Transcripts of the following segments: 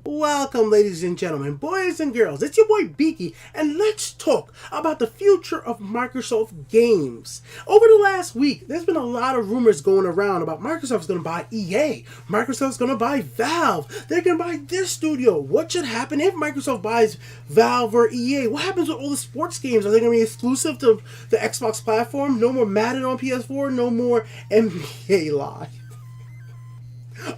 Welcome, ladies and gentlemen, boys and girls. It's your boy Beaky, and let's talk about the future of Microsoft games. Over the last week, there's been a lot of rumors going around about Microsoft's going to buy EA. Microsoft's going to buy Valve. They're going to buy this studio. What should happen if Microsoft buys Valve or EA? What happens with all the sports games? Are they going to be exclusive to the Xbox platform? No more Madden on PS4? No more NBA Live?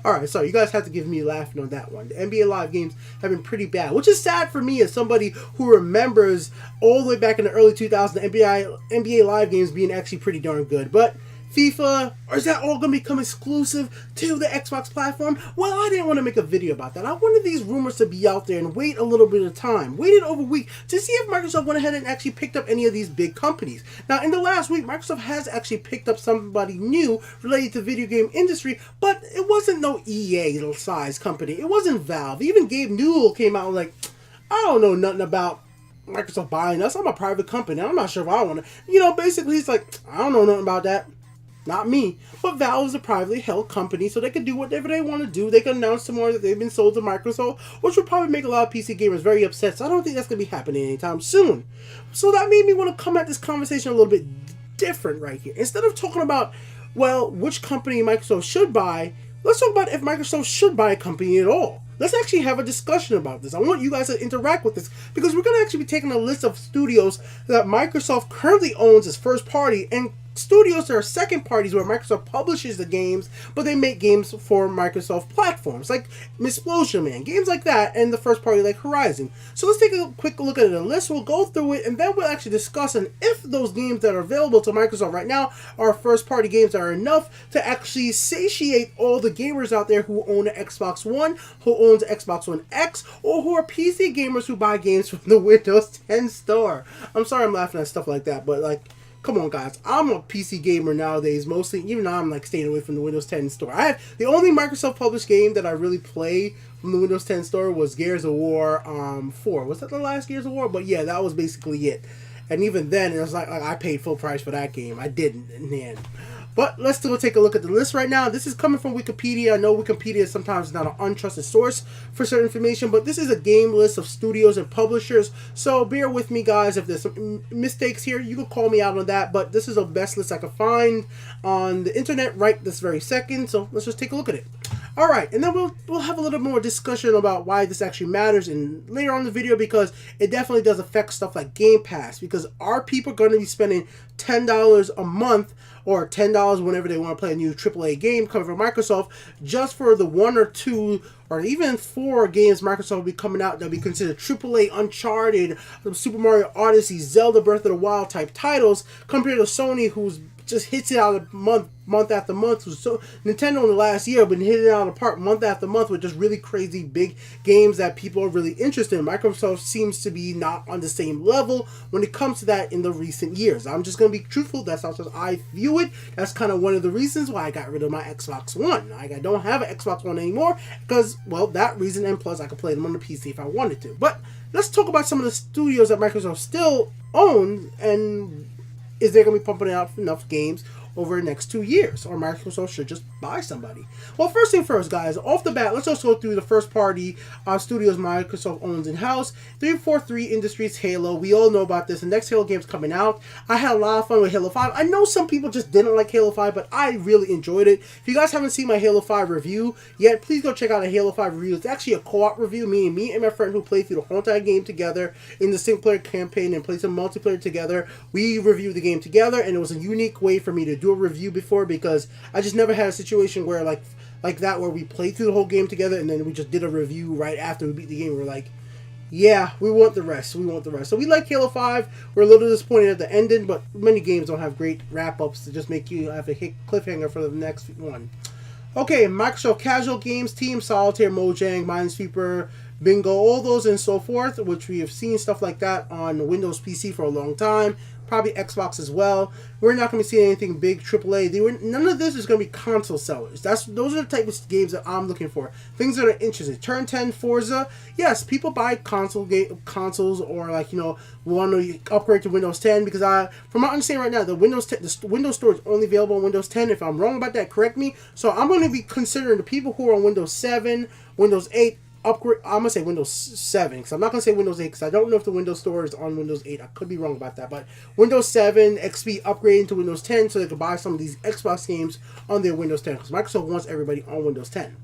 Alright, sorry, you guys have to give me laughing on that one. The NBA Live games have been pretty bad, which is sad for me as somebody who remembers all the way back in the early 2000s, NBA Live games being actually pretty darn good. But FIFA, or is that all going to become exclusive to the Xbox platform? Well, I didn't want to make a video about that. I wanted these rumors to be out there and wait a little bit of time. Waited over a week to see if Microsoft went ahead and actually picked up any of these big companies. Now, in the last week, Microsoft has actually picked up somebody new related to video game industry, but it wasn't no EA size company. It wasn't Valve. Even Gabe Newell came out like, I don't know nothing about Microsoft buying us. I'm a private company. I'm not sure if I want to. Basically, he's like, I don't know nothing about that. Not me. But Valve is a privately held company, so they can do whatever they want to do. They can announce tomorrow that they've been sold to Microsoft, which would probably make a lot of PC gamers very upset. So I don't think that's going to be happening anytime soon. So that made me want to come at this conversation a little bit different right here. Instead of talking about, well, which company Microsoft should buy, let's talk about if Microsoft should buy a company at all. Let's actually have a discussion about this. I want you guys to interact with this because we're going to actually be taking a list of studios that Microsoft currently owns as first party and studios that are second parties where Microsoft publishes the games, but they make games for Microsoft platforms, like Explosion Man, games like that, and the first party like Horizon. So let's take a quick look at the list. We'll go through it, and then we'll actually discuss if those games that are available to Microsoft right now are first party games that are enough to actually satiate all the gamers out there who own an Xbox One, who owns an Xbox One X, or who are PC gamers who buy games from the Windows 10 store. I'm sorry I'm laughing at stuff like that, but like, come on, guys. I'm a PC gamer nowadays, mostly, even though I'm like staying away from the Windows 10 store. The only Microsoft published game that I really play from the Windows 10 store was Gears of War 4. Was that the last Gears of War? But yeah, that was basically it. And even then, it was like I paid full price for that game. I didn't in the end. But let's still take a look at the list right now. This is coming from Wikipedia. I know Wikipedia sometimes is not an untrusted source for certain information, but this is a game list of studios and publishers. So bear with me, guys. If there's some mistakes here, you can call me out on that. But this is the best list I could find on the internet right this very second. So let's just take a look at it. All right, and then we'll have a little more discussion about why this actually matters in later on in the video, because it definitely does affect stuff like Game Pass, because are people going to be spending $10 a month or $10 whenever they want to play a new AAA game coming from Microsoft just for the one or two or even 4 games Microsoft will be coming out that will be considered AAA, Uncharted, Super Mario Odyssey, Zelda Breath of the Wild type titles, compared to Sony, who's just hits it out of month after month. So Nintendo in the last year have been hitting it out of the park month after month with just really crazy big games that people are really interested in. Microsoft seems to be not on the same level when it comes to that in the recent years. I'm just going to be truthful. That's how I view it. That's kind of one of the reasons why I got rid of my Xbox One. I don't have an Xbox One anymore because, well, that reason, and plus I could play them on the PC if I wanted to. But let's talk about some of the studios that Microsoft still owns, and is they going to be pumping out enough games over the next 2 years, or Microsoft should just buy somebody? Well, first thing first, guys, off the bat, let's just go through the first party studios Microsoft owns in-house. 343 Industries Halo. We all know about this. The next Halo game's coming out. I had a lot of fun with Halo 5. I know some people just didn't like Halo 5, but I really enjoyed it. If you guys haven't seen my Halo 5 review yet, please go check out a Halo 5 review. It's actually a co-op review, meaning me and my friend who played through the whole entire game together in the single-player campaign and played some multiplayer together. We reviewed the game together, and it was a unique way for me to do a review before, because I just never had a situation where like that where we played through the whole game together and then we just did a review right after we beat the game. We're like, yeah, we want the rest. So we like Halo 5. We're a little disappointed at the ending, but many games don't have great wrap-ups to just make you have a hit cliffhanger for the next one. Okay, Microsoft casual games, Team Solitaire, Mojang, Minesweeper, Bingo, all those and so forth, which we have seen stuff like that on Windows PC for a long time. Probably Xbox as well. We're not going to be seeing anything big AAA. None of this is going to be console sellers. Those are the type of games that I'm looking for. Things that are interesting. Turn 10 Forza. Yes, people buy consoles or want to upgrade to Windows 10 because from my understanding right now, the Windows Store is only available on Windows 10. If I'm wrong about that, correct me. So I'm going to be considering the people who are on Windows 7, Windows 8, upgrade. I'm gonna say Windows 7 because I'm not gonna say Windows 8 because I don't know if the Windows Store is on Windows 8. I could be wrong about that, but Windows 7 XP upgrading to Windows 10 so they can buy some of these Xbox games on their Windows 10 because Microsoft wants everybody on Windows 10.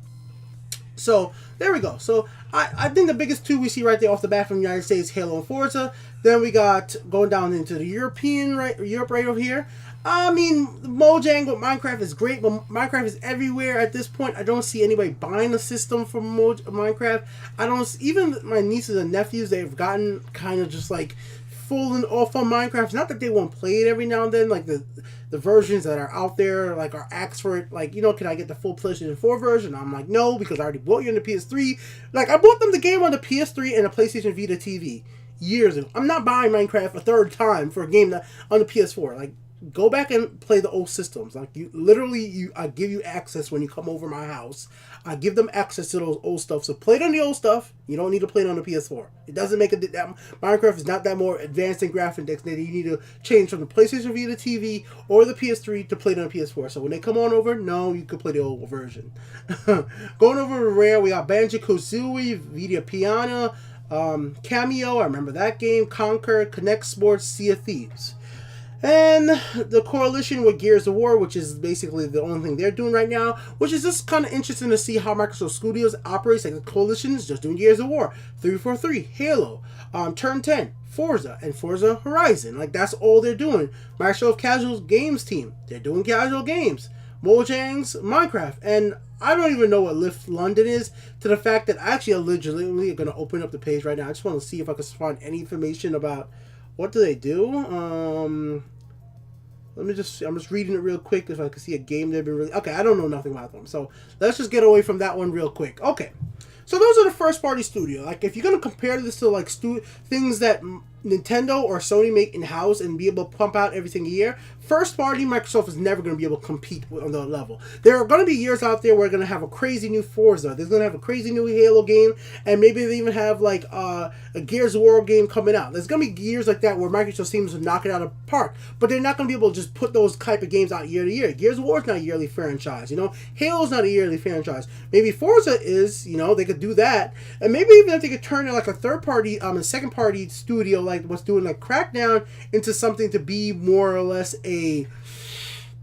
So there we go. So I think the biggest two we see right there off the bat from the United States, Halo and Forza. Then we got going down into the Europe right over here. I mean, Mojang with Minecraft is great, but Minecraft is everywhere at this point. I don't see anybody buying a system for Minecraft. I don't. Even my nieces and nephews, they've gotten kind of just like falling off on Minecraft. It's not that they won't play it every now and then, like the versions that are out there, like are asked for it, like, you know, can I get the full PlayStation 4 version? I'm like, no, because I already bought you on the PS3. Like, I bought them the game on the PS3 and a PlayStation Vita TV years ago. I'm not buying Minecraft a third time for a game that on the PS4. Like, go back and play the old systems. Like, you literally, I give you access when you come over my house. I give them access to those old stuff. So play it on the old stuff. You don't need to play it on the PS4. It doesn't make it that Minecraft is not that more advanced in graphic index that you need to change from the PlayStation Vita TV or the PS3 to play it on the PS4. So when they come on over, no, you can play the old version. Going over to Rare, we got Banjo-Kazooie, Vita Piano, Cameo, I remember that game, Conquer, Connect Sports, Sea of Thieves. And the coalition with Gears of War, which is basically the only thing they're doing right now, which is just kind of interesting to see how Microsoft Studios operates. Like the coalition is just doing Gears of War, 343, Halo, Turn 10, Forza, and Forza Horizon. Like that's all they're doing. Microsoft Casual Games team, they're doing casual games. Mojang's Minecraft, and I don't even know what Lift London is, to the fact that I actually legitimately going to open up the page right now. I just want to see if I can find any information about what do they do. I'm just reading it real quick if I can see a game they've been really... Okay, I don't know nothing about them, so let's just get away from that one real quick. Okay, so those are the first party studio. Like, if you're going to compare this to like things that Nintendo or Sony make in-house and be able to pump out every single year, first party Microsoft is never going to be able to compete on that level. There are going to be years out there where we're going to have a crazy new Forza, there's going to have a crazy new Halo game, and maybe they even have like a Gears of War game coming out. There's going to be years like that where Microsoft seems to knock it out of the park, but they're not going to be able to just put those type of games out year to year. Gears of War is not a yearly franchise, you know. Halo's not a yearly franchise. Maybe Forza is, you know, they could do that, and maybe even if they could turn it like a third party, a second party studio like what's doing like Crackdown into something to be more or less a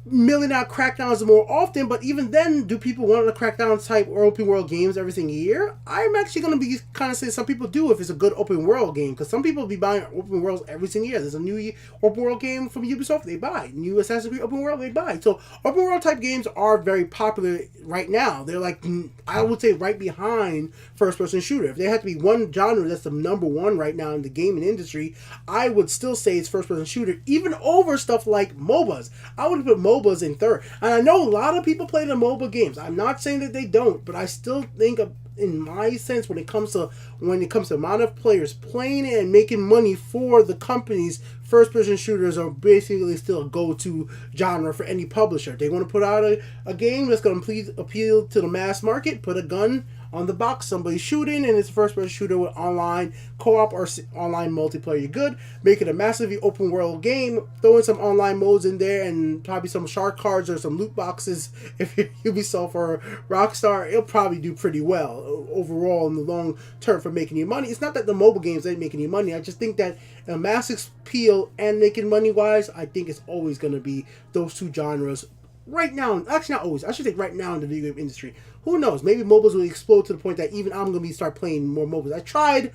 milling out Crackdowns more often. But even then, do people want a Crackdown type or open world games every single year? I'm actually going to be kind of saying some people do if it's a good open world game, because some people be buying open worlds every single year. There's a new open world game from Ubisoft, they buy. New Assassin's Creed open world, they buy. So open world type games are very popular right now. They're like, I would say, right behind first person shooter. If there had to be one genre that's the number one right now in the gaming industry, I would still say it's first person shooter, even over stuff like MOBAs. I would put MOBAs in third. And I know a lot of people play the MOBA games. I'm not saying that they don't, but I still think in my sense, when it comes to the amount of players playing it and making money for the companies, first person shooters are basically still a go-to genre for any publisher. They want to put out a game that's going to appeal to the mass market, put a gun on the box, somebody shooting, and it's a first-person shooter with online co-op or online multiplayer. You're good. Make it a massively open-world game. Throw in some online modes in there and probably some shark cards or some loot boxes. If you're Ubisoft or Rockstar, it'll probably do pretty well overall in the long term for making you money. It's not that the mobile games ain't making you money. I just think that a mass appeal and making money-wise, I think it's always going to be those two genres. Right now, actually not always, I should think right now in the video game industry. Who knows? Maybe MOBAs will explode to the point that even I'm going to start playing more MOBAs. I tried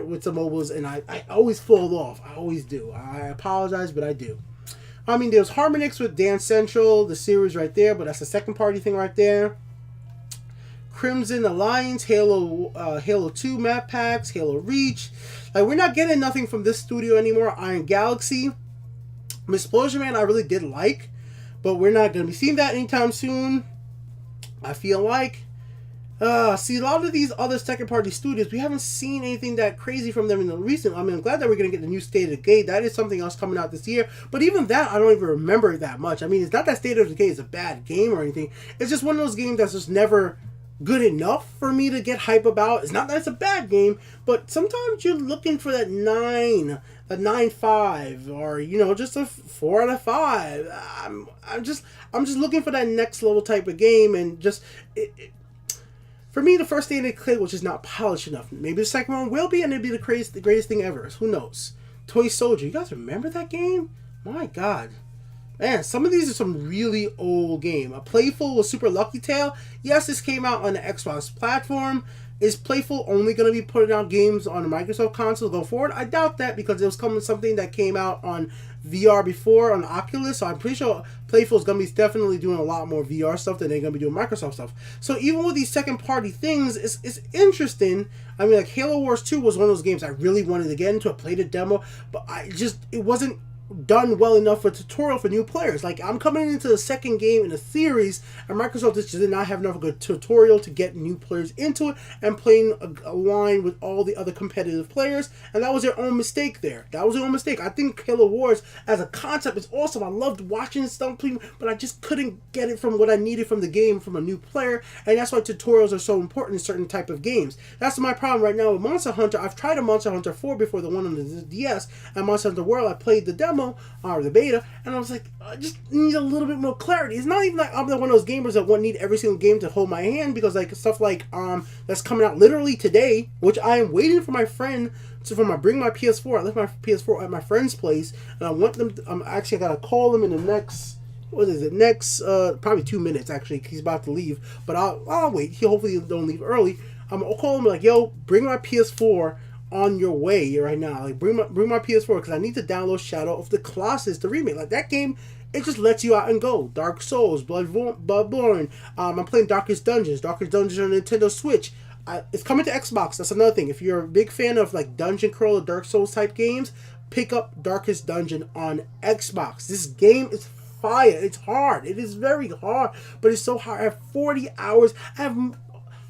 with some MOBAs and I always fall off. I always do. I apologize, but I do. I mean, there's Harmonix with Dance Central, the series right there, but that's a second party thing right there. Crimson Alliance, Halo 2 map packs, Halo Reach. Like, we're not getting nothing from this studio anymore. Iron Galaxy. Explosion Man I really did like, but we're not going to be seeing that anytime soon. I feel like. See, a lot of these other second-party studios, we haven't seen anything that crazy from them in the recent. I mean, I'm glad that we're going to get the new State of Decay. That is something else coming out this year. But even that, I don't even remember that much. I mean, it's not that State of Decay is a bad game or anything. It's just one of those games that's just never good enough for me to get hype about. It's not that it's a bad game, but sometimes you're looking for that 9.5, or, you know, just a 4 out of 5. I'm just looking for that next level type of game, and just For me, the first thing they played was just not polished enough. Maybe the second one will be, and it'll be the greatest thing ever. Who knows? Toy Soldier. You guys remember that game? My God. Man, some of these are some really old game. A Playful with Super Lucky Tail. Yes, this came out on the Xbox platform. Is Playful only going to be putting out games on the Microsoft console going forward? I doubt that, because it was coming something that came out on VR before on Oculus. So I'm pretty sure Playful is going to be definitely doing a lot more VR stuff than they're going to be doing Microsoft stuff. So even with these second party things, it's interesting. I mean, like Halo Wars 2 was one of those games I really wanted to get into. I played a demo, but it wasn't done well enough for a tutorial for new players. Like, I'm coming into the second game in a series, and Microsoft just did not have enough of a good tutorial to get new players into it and playing a line with all the other competitive players, and that was their own mistake there. That was their own mistake. I think Halo Wars as a concept is awesome. I loved watching stuff, but I just couldn't get it from what I needed from the game from a new player, and that's why tutorials are so important in certain type of games. That's my problem right now with Monster Hunter. I've tried a Monster Hunter 4 before, the one on the DS, and Monster Hunter World, I played the demo or the beta, and I was like, I just need a little bit more clarity. It's not even like I'm one of those gamers that won't need every single game to hold my hand, because like stuff like that's coming out literally today, which I am waiting for my friend to bring my PS4. I left my PS4 at my friend's place, and I want them. I gotta call him in the next. What is it? Next, probably 2 minutes actually. He's about to leave, but I'll wait. He hopefully don't leave early. I'm gonna call him like, yo, bring my PS4 on your way right now. Like, bring my PS4, because I need to download Shadow of the Colossus, the remake. Like, that game, it just lets you out and go. Dark Souls, Bloodborne. I'm playing Darkest Dungeons. Darkest Dungeons on Nintendo Switch. It's coming to Xbox. That's another thing. If you're a big fan of like dungeon crawler, Dark Souls type games, pick up Darkest Dungeon on Xbox. This game is fire. It's hard. It is very hard, but it's so hard. I have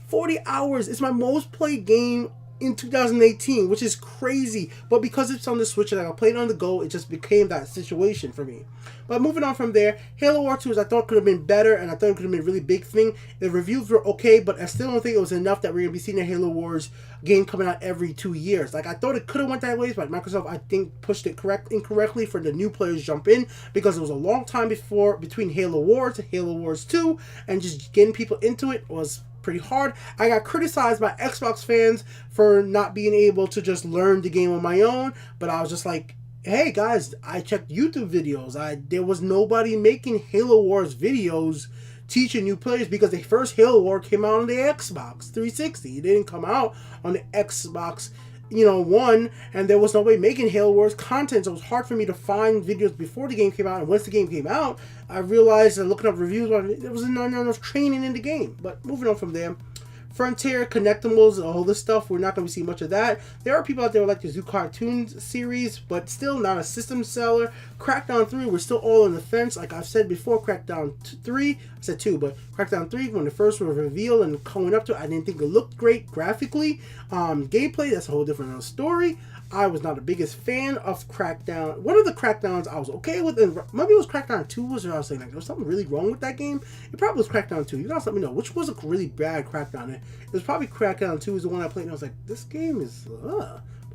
40 hours. It's my most played game in 2018, which is crazy, but because it's on the Switch and I played it on the go, it just became that situation for me. But moving on from there, Halo War 2 I thought could have been better, and I thought it could have been a really big thing. The reviews were okay, but I still don't think it was enough that we're going to be seeing a Halo Wars game coming out every 2 years. Like, I thought it could have went that way, but Microsoft, I think, pushed it incorrectly for the new players to jump in, because it was a long time between Halo Wars to Halo Wars 2, and just getting people into it was pretty hard. I got criticized by Xbox fans for not being able to just learn the game on my own, but I was just like, hey guys, I checked YouTube videos. There was nobody making Halo Wars videos teaching new players, because the first Halo War came out on the Xbox 360. It didn't come out on the Xbox One, and there was nobody making Halo Wars content, so it was hard for me to find videos before the game came out. And once the game came out, I realized that looking up reviews, there was not enough training in the game. But moving on from there, Frontier, Connectables, all this stuff, we're not going to see much of that. There are people out there who like the Zoo Cartoons series, but still not a system seller. Crackdown 3, we're still all on the fence. Like I've said before, Crackdown 3, I said 2, but Crackdown 3, when the first was revealed and coming up to it, I didn't think it looked great graphically. Gameplay, that's a whole different story. I was not the biggest fan of Crackdown. One of the Crackdowns I was okay with, and maybe it was Crackdown 2, was where I was saying like there was something really wrong with that game. It probably was Crackdown 2. You guys let me know which was a really bad Crackdown. It was probably Crackdown 2 is the one I played, and I was like, this game is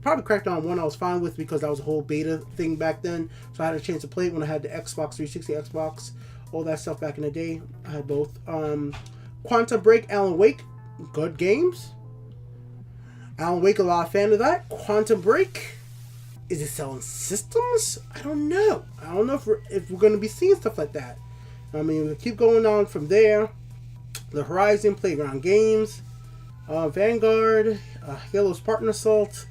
Probably Crackdown 1 I was fine with, because that was a whole beta thing back then, so I had a chance to play it when I had the Xbox 360, Xbox, all that stuff back in the day. I had both. Quantum Break, Alan Wake, good games. Alan Wake, a lot of fan of that. Quantum Break, is it selling systems? I don't know. I don't know if we're going to be seeing stuff like that. I mean, we'll keep going on from there. The Horizon, Playground Games, Vanguard, Halo's Partner Assault,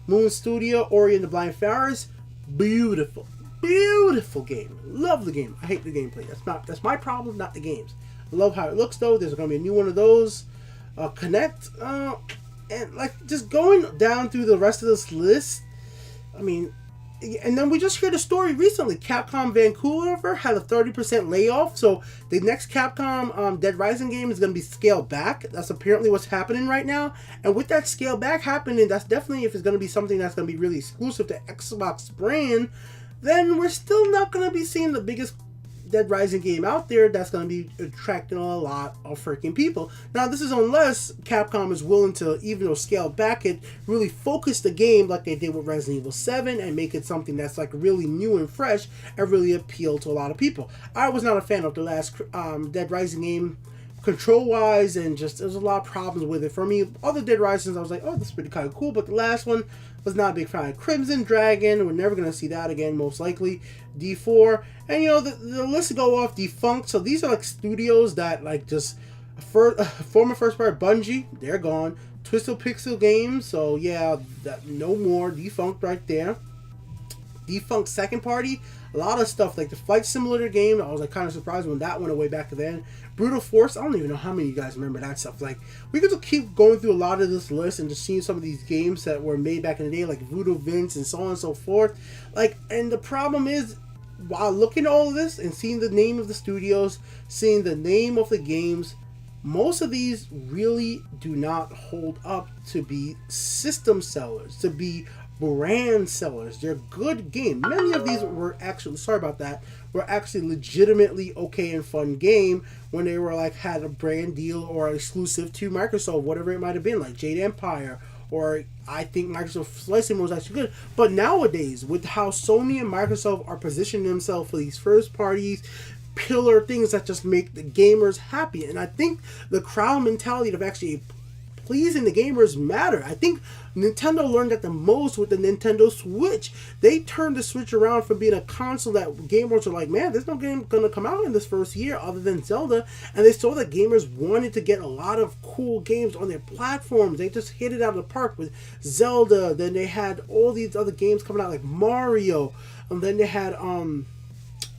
Moon Studio, Ori and the Blind Forest. Beautiful game. Love the game. I hate the gameplay. That's my problem, not the games. I love how it looks though. There's going to be a new one of those. Connect. And like just going down through the rest of this list, I mean, and then we just heard a story recently. Capcom Vancouver had a 30% layoff, so the next Capcom Dead Rising game is going to be scaled back. That's apparently what's happening right now. And with that scale back happening, that's definitely, if it's going to be something that's going to be really exclusive to Xbox brand, then we're still not going to be seeing the biggest Dead Rising game out there that's going to be attracting a lot of freaking people. Now, this is unless Capcom is willing to, even though scale back it, really focus the game like they did with Resident Evil 7 and make it something that's like really new and fresh and really appeal to a lot of people. I was not a fan of the last Dead Rising game control wise, and just there's a lot of problems with it for me. Other Dead Risings, I was like, oh, this is pretty kind of cool, but the last one was not a big fan. Crimson Dragon, we're never gonna see that again, most likely. D4, and you know the list go off. Defunct. So these are like studios that like just former first party. Bungie, they're gone. Twisted Pixel Games, so yeah, that no more. Defunct right there. Defunct second party. A lot of stuff like the Flight Simulator game. I was like kind of surprised when that went away back then. Brutal Force. I don't even know how many of you guys remember that stuff. Like we could just keep going through a lot of this list and just seeing some of these games that were made back in the day, like Voodoo Vince and so on and so forth. Like, and the problem is, while looking at all of this and seeing the name of the studios, seeing the name of the games, most of these really do not hold up to be system sellers, to be brand sellers. They're good games. Many of these were actually, sorry about that, were actually legitimately okay and fun game when they were like had a brand deal or exclusive to Microsoft, whatever it might have been, like Jade Empire, or I think Microsoft Flight Sim was actually good. But nowadays, with how Sony and Microsoft are positioning themselves for these first parties, pillar things that just make the gamers happy, and I think the crowd mentality of actually pleasing the gamers matter. I think Nintendo learned that the most with the Nintendo Switch. They turned the Switch around from being a console that gamers were like, man, there's no game gonna come out in this first year other than Zelda, and they saw that gamers wanted to get a lot of cool games on their platforms. They just hit it out of the park with Zelda. Then they had all these other games coming out like Mario, and then they had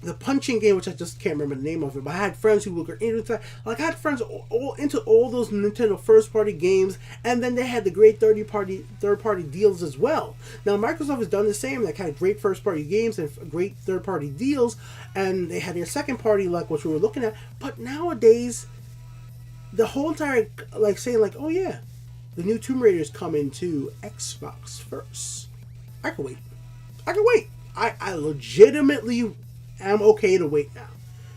the punching game, which I just can't remember the name of it, but I had friends who were into, like, I had friends all into all those Nintendo first party games, and then they had the great third party deals as well. Now Microsoft has done the same. They had great first party games and great third party deals, and they had their second party, like what we were looking at. But nowadays, the whole entire, like, saying like, oh yeah, the new Tomb Raider's coming to Xbox first. I can wait. I legitimately am okay to wait now.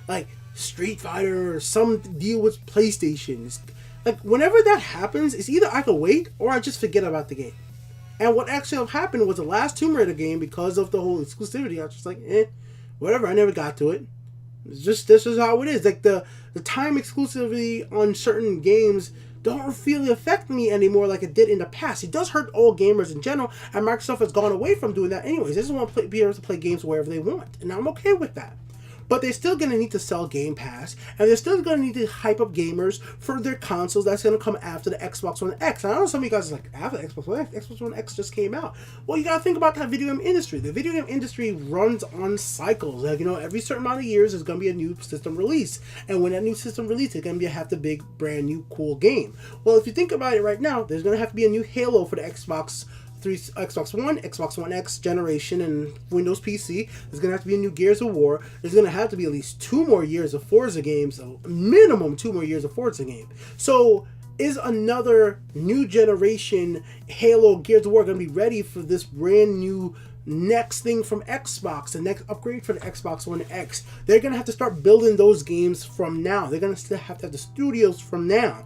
Like Street Fighter or some deal with PlayStation. Like whenever that happens, it's either I can wait or I just forget about the game. And what actually happened was the last Tomb Raider game, because of the whole exclusivity, I was just like, whatever, I never got to it. It's just, this is how it is. Like the time exclusivity on certain games don't really affect me anymore like it did in the past. It does hurt all gamers in general, and Microsoft has gone away from doing that anyways. They just want to be able to play games wherever they want, and I'm okay with that. But they're still going to need to sell Game Pass, and they're still going to need to hype up gamers for their consoles that's going to come after the Xbox One X. And I know some of you guys are like, after the Xbox One X just came out. Well, you got to think about that video game industry. The video game industry runs on cycles. Like, you know, every certain amount of years there's going to be a new system release. And when that new system release, it's going to have the big, brand new, cool game. Well, if you think about it right now, there's going to have to be a new Halo for the Xbox One, Xbox One X generation, and Windows PC. There's going to have to be a new Gears of War. There's going to have to be at least 2 more years of Forza games, a minimum 2 more years of Forza game. So is another new generation Halo, Gears of War going to be ready for this brand new next thing from Xbox, the next upgrade for the Xbox One X? They're going to have to start building those games from now. They're going to have the studios from now.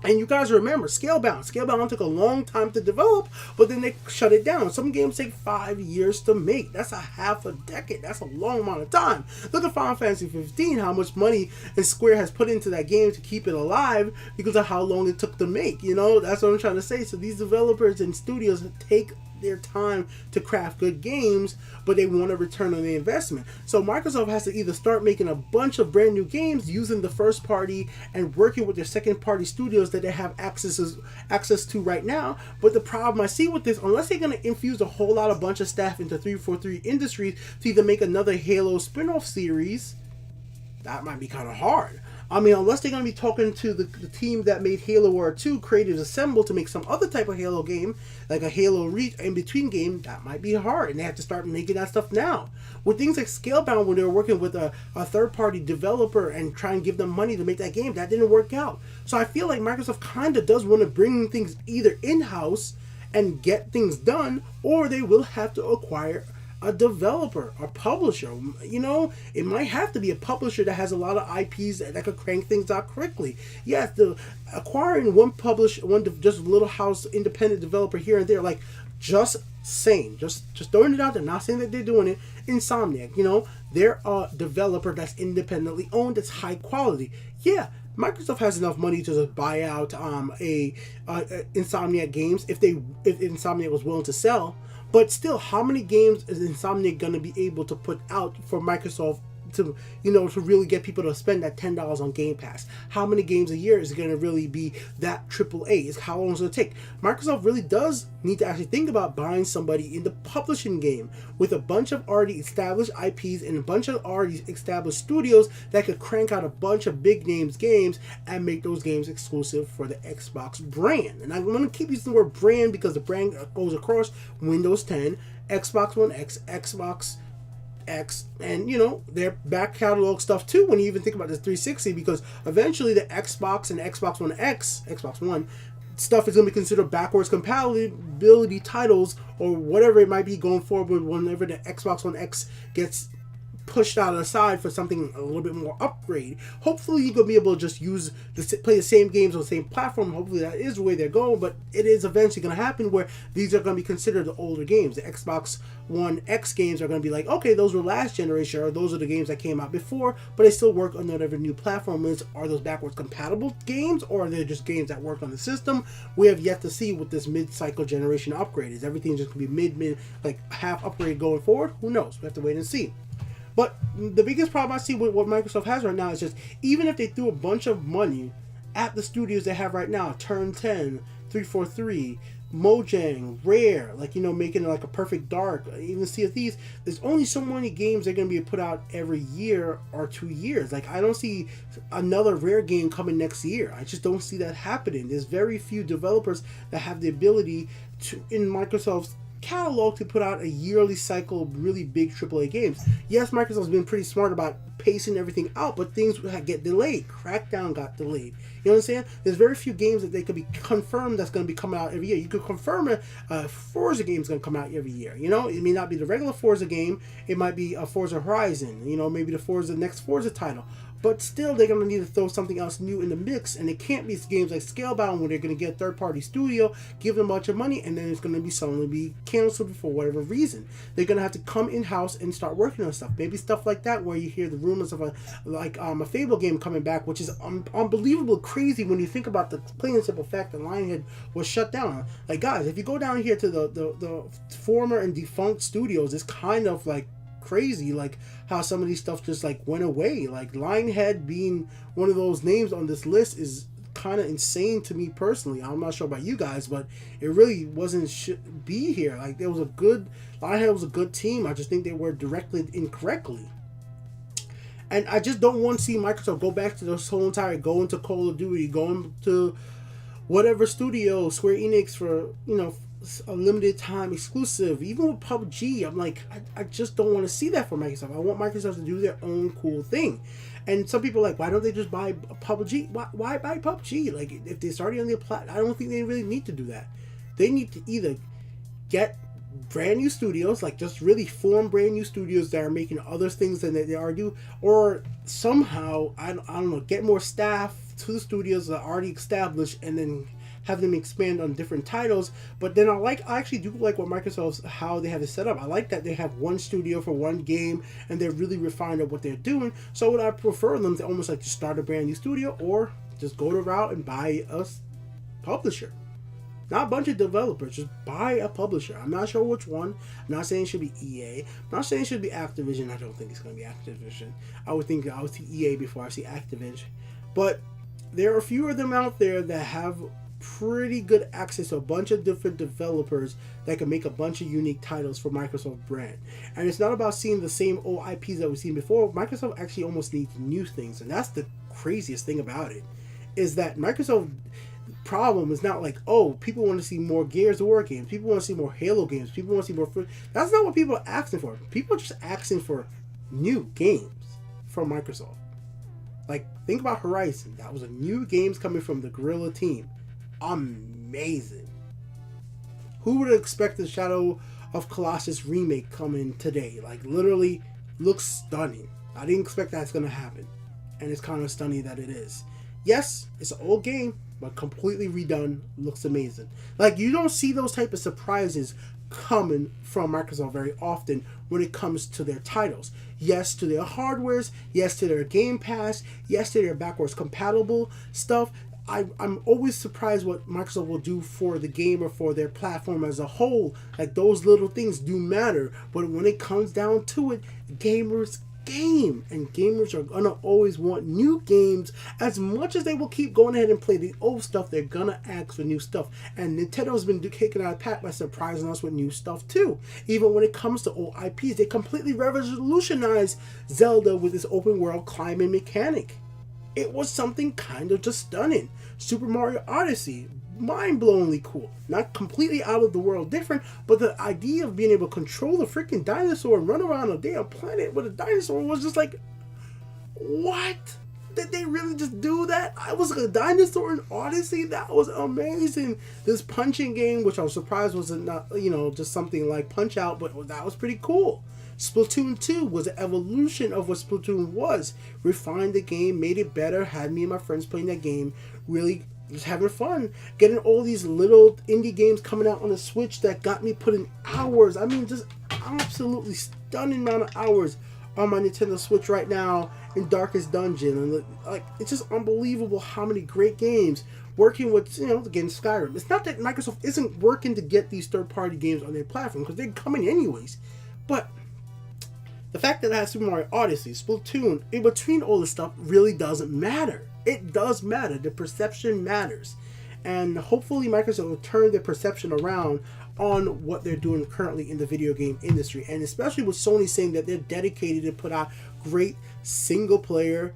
And you guys remember, Scalebound. Scalebound took a long time to develop, but then they shut it down. Some games take 5 years to make. That's a half a decade. That's a long amount of time. Look at Final Fantasy 15, how much money Square has put into that game to keep it alive because of how long it took to make. You know, that's what I'm trying to say. So these developers and studios take their time to craft good games, but they want a return on the investment. So Microsoft has to either start making a bunch of brand new games using the first party and working with their second party studios that they have access to right now. But the problem I see with this, unless they're going to infuse a whole lot of bunch of staff into 343 Industries to either make another Halo spin-off series, that might be kind of hard. I mean, unless they're going to be talking to the team that made Halo War 2, Creative Assemble, to make some other type of Halo game, like a Halo Reach in-between game, that might be hard. And they have to start making that stuff now. With things like Scalebound, when they were working with a third-party developer and try and give them money to make that game, that didn't work out. So I feel like Microsoft kind of does want to bring things either in-house and get things done, or they will have to acquire a developer, a publisher. You know, it might have to be a publisher that has a lot of IPs that could crank things out quickly. Yes, acquiring one just little house independent developer here and there, like just throwing it out there, not saying that they're doing it. Insomniac, you know, they're a developer that's independently owned, that's high quality. Yeah, Microsoft has enough money to just buy out Insomniac Games if Insomniac was willing to sell. But still, how many games is Insomniac going to be able to put out for Microsoft to to really get people to spend that $10 on Game Pass? How many games a year is it going to really be that AAA? Is how long is it going to take? Microsoft really does need to actually think about buying somebody in the publishing game with a bunch of already established IPs and a bunch of already established studios that could crank out a bunch of big names games and make those games exclusive for the Xbox brand. And I'm going to keep using the word brand because the brand goes across Windows 10, Xbox One X, Xbox X, and their back catalog stuff too when you even think about the 360, because eventually the Xbox and Xbox One X, Xbox One stuff is going to be considered backwards compatibility titles or whatever it might be going forward whenever the Xbox One X gets pushed out of the side for something a little bit more upgrade. Hopefully you're going to be able to just play the same games on the same platform. Hopefully that is the way they're going, but it is eventually going to happen where these are going to be considered the older games. The Xbox One X games are going to be like, okay, those were last generation, or those are the games that came out before, but they still work on whatever new platform is. Are those backwards compatible games, or are they just games that work on the system? We have yet to see what this mid-cycle generation upgrade is. Everything just going to be mid, like half upgrade going forward? Who knows? We have to wait and see. But the biggest problem I see with what Microsoft has right now is just, even if they threw a bunch of money at the studios they have right now, Turn 10, 343, Mojang, Rare, making it like a Perfect Dark, even Sea of Thieves, there's only so many games they're going to be put out every year or 2 years. Like, I don't see another Rare game coming next year. I just don't see that happening. There's very few developers that have the ability to, in Microsoft's catalog, to put out a yearly cycle of really big AAA games. Yes, Microsoft's been pretty smart about pacing everything out, but things get delayed. Crackdown got delayed. You know what I'm saying? There's very few games that they could be confirmed that's going to be coming out every year. You could confirm a Forza game is going to come out every year. It may not be the regular Forza game. It might be a Forza Horizon. Maybe the next Forza title. But still, they're going to need to throw something else new in the mix, and it can't be games like Scalebound where they're going to get a third-party studio, give them a bunch of money, and then it's going to be suddenly be canceled for whatever reason. They're going to have to come in-house and start working on stuff. Maybe stuff like that where you hear the rumors of a Fable game coming back, which is unbelievably crazy when you think about the plain and simple fact that Lionhead was shut down. Like, guys, if you go down here to the former and defunct studios, it's kind of like crazy, like how some of these stuff just went away. Like Lionhead being one of those names on this list is kind of insane to me personally. I'm not sure about you guys, but it really should be here. Like, Lionhead was a good team. I just think they were directed incorrectly. And I just don't want to see Microsoft go back to this whole entire going to Call of Duty, going to whatever studio, Square Enix for, a limited time exclusive. Even with PUBG, I'm like, I just don't want to see that for Microsoft. I want Microsoft to do their own cool thing. And some people are like, why don't they just buy PUBG? Why buy PUBG? Like, if they're already on their platform, I don't think they really need to do that. They need to either get brand new studios, like just really form brand new studios that are making other things than they already do, or somehow, I don't know, get more staff to the studios that are already established and then have them expand on different titles. But then I actually do like what Microsoft's, how they have it set up. I like that they have one studio for one game and they're really refined at what they're doing. So would I prefer them to almost just start a brand new studio, or just go the route and buy a publisher. Not a bunch of developers, just buy a publisher. I'm not sure which one. I'm not saying it should be EA. I'm not saying it should be Activision. I don't think it's going to be Activision. I would see EA before I see Activision. But there are a few of them out there that have pretty good access to a bunch of different developers that can make a bunch of unique titles for Microsoft brand. And it's not about seeing the same old IPs that we've seen before. Microsoft actually almost needs new things, and that's the craziest thing about it, is that Microsoft problem is not like, oh, people want to see more Gears of War games, people want to see more Halo games, people want to see more. That's not what people are asking for. People are just asking for new games from Microsoft. Like, think about Horizon. That was a new games coming from the Guerrilla team. Amazing. Who would have expected Shadow of Colossus remake coming today? Like, literally looks stunning. I didn't expect that's going to happen, and it's kind of stunning that it is. Yes, it's an old game, but completely redone. Looks amazing. Like, you don't see those type of surprises coming from Microsoft very often when it comes to their titles. Yes to their hardwares, yes to their Game Pass, yes to their backwards compatible stuff. I'm always surprised what Microsoft will do for the game or for their platform as a whole. Like, those little things do matter, but when it comes down to it, gamers game, and gamers are gonna always want new games. As much as they will keep going ahead and play the old stuff, they're gonna ask for new stuff, and Nintendo's been kicking out of the pack by surprising us with new stuff too. Even when it comes to old IPs, they completely revolutionized Zelda with this open world climbing mechanic. It was something kind of just stunning. Super Mario Odyssey, mind-blowingly cool. Not completely out of the world different, but the idea of being able to control the freaking dinosaur and run around a damn planet with a dinosaur was just like, what? Did they really just do that? I was like a dinosaur in Odyssey? That was amazing. This punching game, which I was surprised was not, just something like Punch Out, but that was pretty cool. Splatoon 2 was an evolution of what Splatoon was. Refined the game, made it better, had me and my friends playing that game, really just having fun. Getting all these little indie games coming out on the Switch that got me putting hours, just absolutely stunning amount of hours on my Nintendo Switch right now in Darkest Dungeon. And it's just unbelievable how many great games working with, again, Skyrim. It's not that Microsoft isn't working to get these third-party games on their platform, because they're coming anyways. But the fact that it has Super Mario Odyssey, Splatoon, in between all this stuff really doesn't matter. It does matter. The perception matters. And hopefully Microsoft will turn their perception around on what they're doing currently in the video game industry. And especially with Sony saying that they're dedicated to put out great single-player,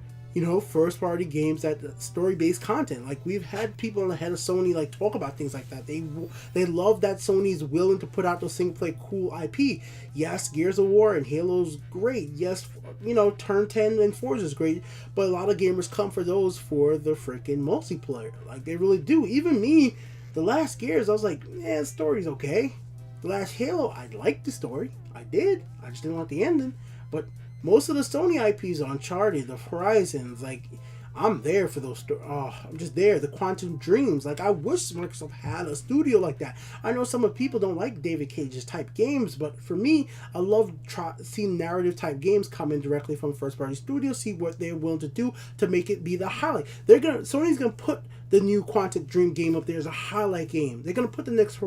first-party games, that story-based content. Like, we've had people on the head of Sony talk about things like that. They love that Sony's willing to put out those single-player cool IP. Yes, Gears of War and Halo's great. Yes, Turn 10 and Forza is great. But a lot of gamers come for those for the freaking multiplayer. Like, they really do. Even me, the last Gears, I was like, the story's okay. The last Halo, I liked the story. I did. I just didn't want the ending. But most of the Sony IPs, Uncharted, the Horizons, I'm there for those stories. Oh, I'm just there. The Quantum Dreams. I wish Microsoft had a studio like that. I know some of people don't like David Cage's type games, but for me, I love seeing narrative type games come in directly from first party studios, see what they're willing to do to make it be the highlight. Sony's gonna put the new Quantum Dream game up there as a highlight game. They're gonna put the next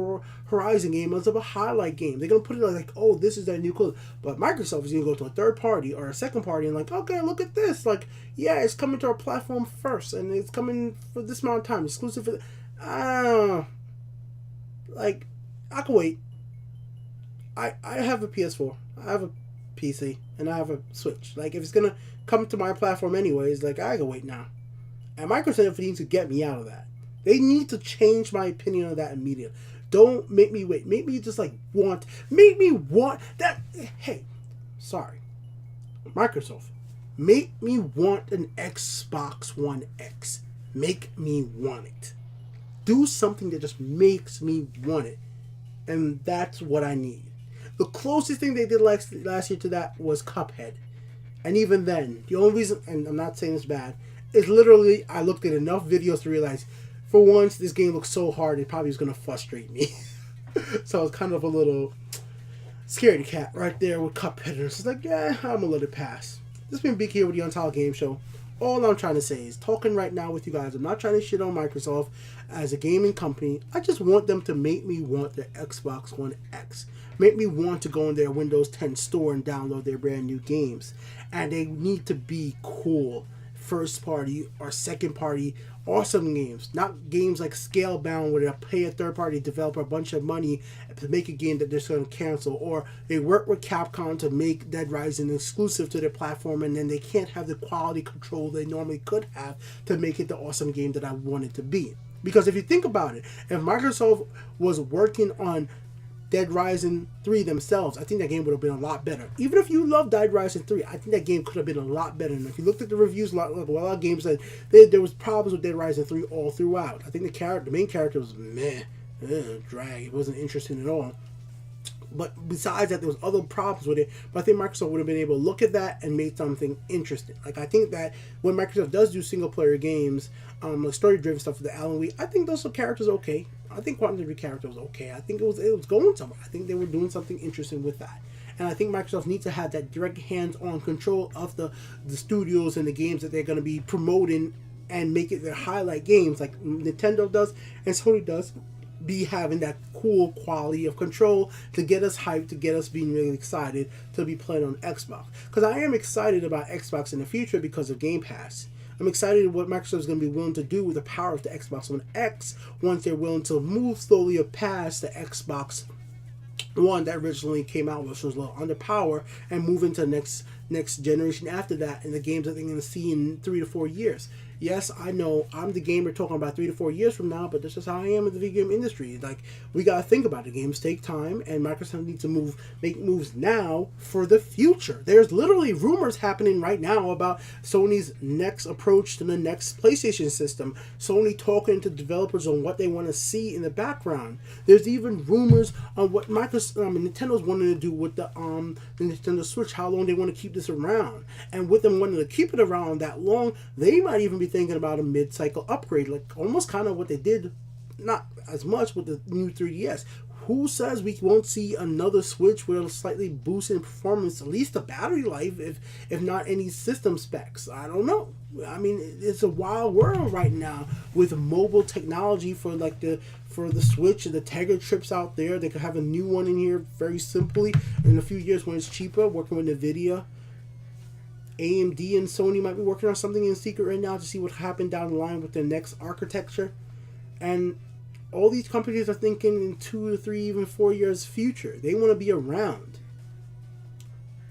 Horizon game as a highlight game. They're gonna put it oh, this is their new cool. But Microsoft is gonna go to a third party or a second party and okay, look at this. Yeah, it's coming to our platform first, and it's coming for this amount of time, exclusive for. I can wait. I have a PS4, I have a PC, and I have a Switch. If it's gonna come to my platform anyways, I can wait now. And Microsoft needs to get me out of that. They need to change my opinion on that immediately. Don't make me wait. Make me just want. Make me want that. Hey, sorry, Microsoft. Make me want an Xbox One X. Make me want it. Do something that just makes me want it. And that's what I need. The closest thing they did last year to that was Cuphead. And even then, the only reason, and I'm not saying it's bad, is literally I looked at enough videos to realize, for once, this game looks so hard, it probably was going to frustrate me. So I was kind of a little scaredy cat right there with Cuphead. And it's yeah, I'm going to let it pass. This has been Big here with the Untitled Game Show. All I'm trying to say is, talking right now with you guys, I'm not trying to shit on Microsoft as a gaming company. I just want them to make me want the Xbox One X. Make me want to go in their Windows 10 store and download their brand new games. And they need to be cool. First party or second party awesome games, not games like Scalebound where they pay a third party developer a bunch of money to make a game that they're going to cancel, or they work with Capcom to make Dead Rising exclusive to their platform and then they can't have the quality control they normally could have to make it the awesome game that I want it to be. Because if you think about it, if Microsoft was working on Dead Rising 3 themselves, I think that game would have been a lot better. Even if you love Dead Rising 3, I think that game could have been a lot better. And if you looked at the reviews, a lot of games said there was problems with Dead Rising 3 all throughout. I think the main character was drag. It wasn't interesting at all. But besides that, there was other problems with it. But I think Microsoft would have been able to look at that and make something interesting. Like, I think that when Microsoft does do single player games, like story driven stuff with the Alan Wake, I think those characters are okay. I think Quantum Theory character was okay. I think it was going somewhere. I think they were doing something interesting with that. And I think Microsoft needs to have that direct hands-on control of the studios and the games that they're going to be promoting and make it their highlight games, like Nintendo does and Sony does. Be having that cool quality of control to get us hyped, to get us being really excited to be playing on Xbox. Because I am excited about Xbox in the future because of Game Pass. I'm excited what Microsoft is going to be willing to do with the power of the Xbox One X once they're willing to move slowly past the Xbox One that originally came out, which was a little underpowered, and move into the next generation after that, and the games that they're going to see in 3 to 4 years. Yes, I know I'm the gamer talking about 3 to 4 years from now, but this is how I am in the video game industry. Like, we gotta think about it. Games take time, and Microsoft needs to make moves now for the future. There's literally rumors happening right now about Sony's next approach to the next PlayStation system. Sony talking to developers on what they want to see in the background. There's even rumors on what Nintendo's wanting to do with the Nintendo Switch, how long they want to keep this around. And with them wanting to keep it around that long, they might even be thinking about a mid-cycle upgrade, like almost kind of what they did, not as much with the new 3DS. Who says we won't see another Switch with a slightly boosted performance, at least the battery life, if not any system specs? I don't know. I mean, it's a wild world right now with mobile technology for the Switch and the Tegra chips out there. They could have a new one in here very simply in a few years when it's cheaper, working with NVIDIA. AMD and Sony might be working on something in secret right now to see what happened down the line with their next architecture. And all these companies are thinking in 2 to 3, even 4 years future. They want to be around.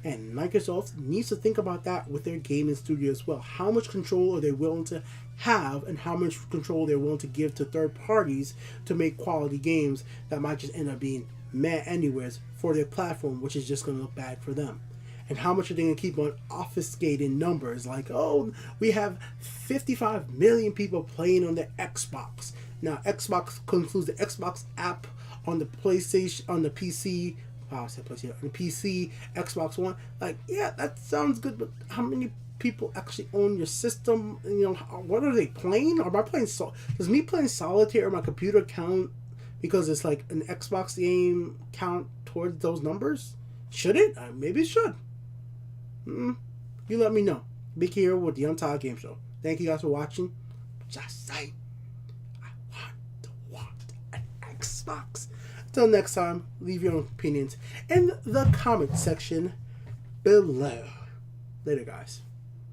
And Microsoft needs to think about that with their gaming studio as well. How much control are they willing to have, and how much control they're willing to give to third parties to make quality games that might just end up being meh anyways for their platform, which is just going to look bad for them. And how much are they going to keep on obfuscating numbers like, oh, we have 55 million people playing on the Xbox. Now, Xbox includes the Xbox app on the PlayStation, on the PC. Wow, I said PlayStation, on the PC, Xbox One. Like, yeah, that sounds good, but how many people actually own your system? You know, what are they playing? Or am I playing? Does me playing solitaire on my computer count because it's like an Xbox game count towards those numbers? Should it? Maybe it should. You let me know. Big here with the Untitled Game Show. Thank you guys for watching. Just saying, I want an Xbox. Until next time, leave your own opinions in the comment section below. Later, guys.